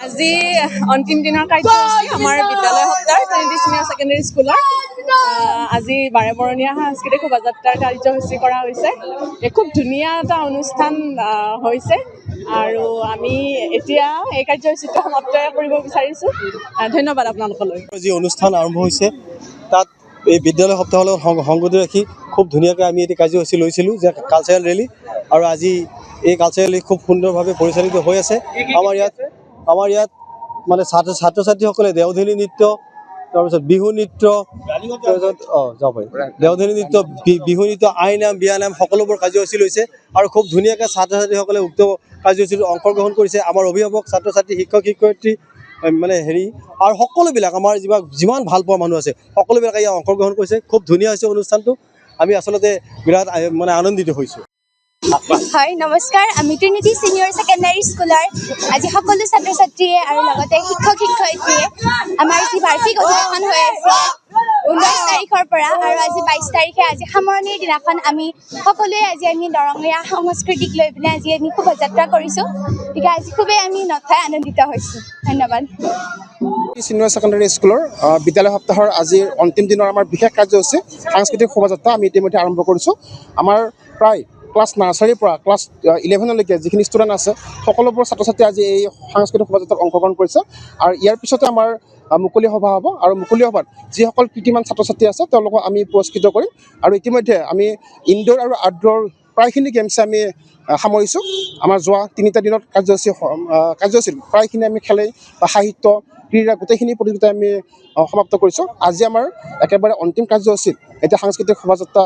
আজি অন্তিম দিনৰ কাৰ্যসূচী আমাৰ বিদ্যালয় সপ্তাহ ট্ৰিনিটি ছিনিয়ৰ ছেকেণ্ডেৰী স্কুলৰ আজি বাৰেবৰণীয়া সাংস্কৃতিক শোভাযাত্ৰাৰ কাৰ্যসূচী কৰা হৈছে। খুব ধুনীয়া এটা অনুষ্ঠান হৈছে আৰু আমি এতিয়া এই কাৰ্যসূচীটো সমাপ্ত কৰিব বিচাৰিছোঁ। ধন্যবাদ আপোনালোকলৈ। যি অনুষ্ঠান আৰম্ভ হৈছে তাত এই বিদ্যালয় সপ্তাহৰ লগত সংগতি ৰাখি খুব ধুনীয়াকৈ আমি এটি কাৰ্যসূচী লৈছিলোঁ যে কালচাৰেল ৰেলী, আৰু আজি এই কালচাৰেল ৰেলী খুব সুন্দৰভাৱে পৰিচালিত হৈ আছে। আমাৰ ইয়াত মানে ছাত্ৰ ছাত্ৰীসকলে দেওধনী নৃত্য, তাৰপিছত বিহু নৃত্য, দেওধনী নৃত্য, বিহু নৃত্য, আইনাম, বিয়ানাম সকলোবোৰ কাৰ্যসূচী লৈছে আৰু খুব ধুনীয়াকৈ ছাত্ৰ ছাত্ৰীসকলে উক্ত কাৰ্যসূচীত অংশগ্ৰহণ কৰিছে। আমাৰ অভিভাৱক, ছাত্ৰ ছাত্ৰী, শিক্ষক শিক্ষয়িত্ৰী মানে আৰু সকলোবিলাক আমাৰ যিমান ভাল পোৱা মানুহ আছে সকলোবিলাক ইয়াত অংশগ্ৰহণ কৰিছে। খুব ধুনীয়া হৈছে অনুষ্ঠানটো। আমি আচলতে বিৰাট মানে আনন্দিত হৈছোঁ। হয়, নমস্কাৰ। আমি ট্ৰিনিটি ছিনিয়ৰ ছেকেণ্ডাৰী স্কুলৰ আজি সকলো ছাত্ৰ ছাত্ৰীয়ে আৰু লগতে শিক্ষক শিক্ষয়িত্ৰীয়ে আমাৰ যি বাৰ্ষিক অধিৱেশন হৈ আছে 19 তাৰিখৰ পৰা আৰু আজি 22 তাৰিখে আজি সামৰণিৰ দিনাখন আমি সকলোৱে আমি দৰঙীয়া সংস্কৃতিক লৈ পিনে আজি আমি শোভাযাত্ৰা কৰিছোঁ। গতিকে আজি খুবেই আমি নথৈ আনন্দিত হৈছোঁ। ধন্যবাদ। ছিনিয়ৰ ছেকেণ্ডাৰী স্কুলৰ বিদ্যালয় সপ্তাহৰ আজিৰ অন্তিম দিনৰ আমাৰ বিশেষ কাৰ্যসূচী সাংস্কৃতিক শোভাযাত্ৰা আমি ইতিমধ্যে আৰম্ভ কৰিছোঁ। আমাৰ প্ৰায় ক্লাছ নাৰ্চাৰীৰ পৰা ক্লাছ 11লৈকে যিখিনি ষ্টুডেণ্ট আছে সকলোবোৰ ছাত্ৰ ছাত্ৰী আজি এই সাংস্কৃতিক শোভাযাত্ৰাত অংশগ্ৰহণ কৰিছে। আৰু ইয়াৰ পিছতে আমাৰ মুকলি সভা হ'ব আৰু মুকলি সভাত যিসকল কৃতিমান ছাত্ৰ ছাত্ৰী আছে তেওঁলোকক আমি পুৰস্কৃত কৰিম। আৰু ইতিমধ্যে আমি ইনডোৰ আৰু আউটডোৰ প্ৰায়খিনি গেমছে আমি সামৰিছোঁ। আমাৰ যোৱা 3টা দিনত কাৰ্যসূচীত প্ৰায়খিনি আমি খেলেই বা সাহিত্য, ক্ৰীড়া গোটেইখিনি প্ৰতিযোগিতাই আমি সমাপ্ত কৰিছোঁ। আজি আমাৰ একেবাৰে অন্তিম কাৰ্যসূচীত এতিয়া সাংস্কৃতিক শোভাযাত্ৰা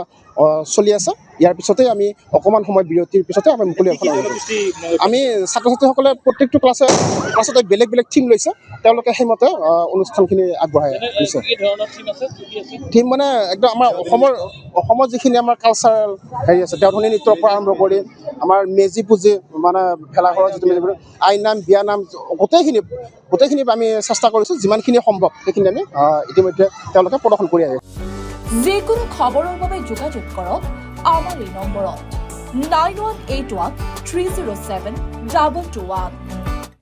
চলি আছে। ইয়াৰ পিছতেই আমি অকণমান সময় বিৰতিৰ পিছতে আমি মুকলি আমি ছাত্ৰ ছাত্ৰীসকলে প্ৰত্যেকটো ক্লাছতে বেলেগ বেলেগ থিম লৈছে। তেওঁলোকে সেইমতে অনুষ্ঠানখিনি আগবঢ়াই দিছে। থিম মানে একদম আমাৰ অসমৰ যিখিনি আমাৰ কালচাৰেল আছে, দেওধনী নৃত্যৰ পৰা আৰম্ভ কৰি আমাৰ মেজি পুজি মানে ভেলাঘৰৰ যিটো মেজি, আইনাম, বিয়ানাম গোটেইখিনি আমি চেষ্টা কৰিছোঁ যিমানখিনি সম্ভৱ সেইখিনি আমি ইতিমধ্যে তেওঁলোকে প্ৰদৰ্শন কৰি আহিছে। যিকোনো খবৰৰ বাবে যোগাযোগ কৰক আমাৰ এই নম্বৰত 9181 307 2221।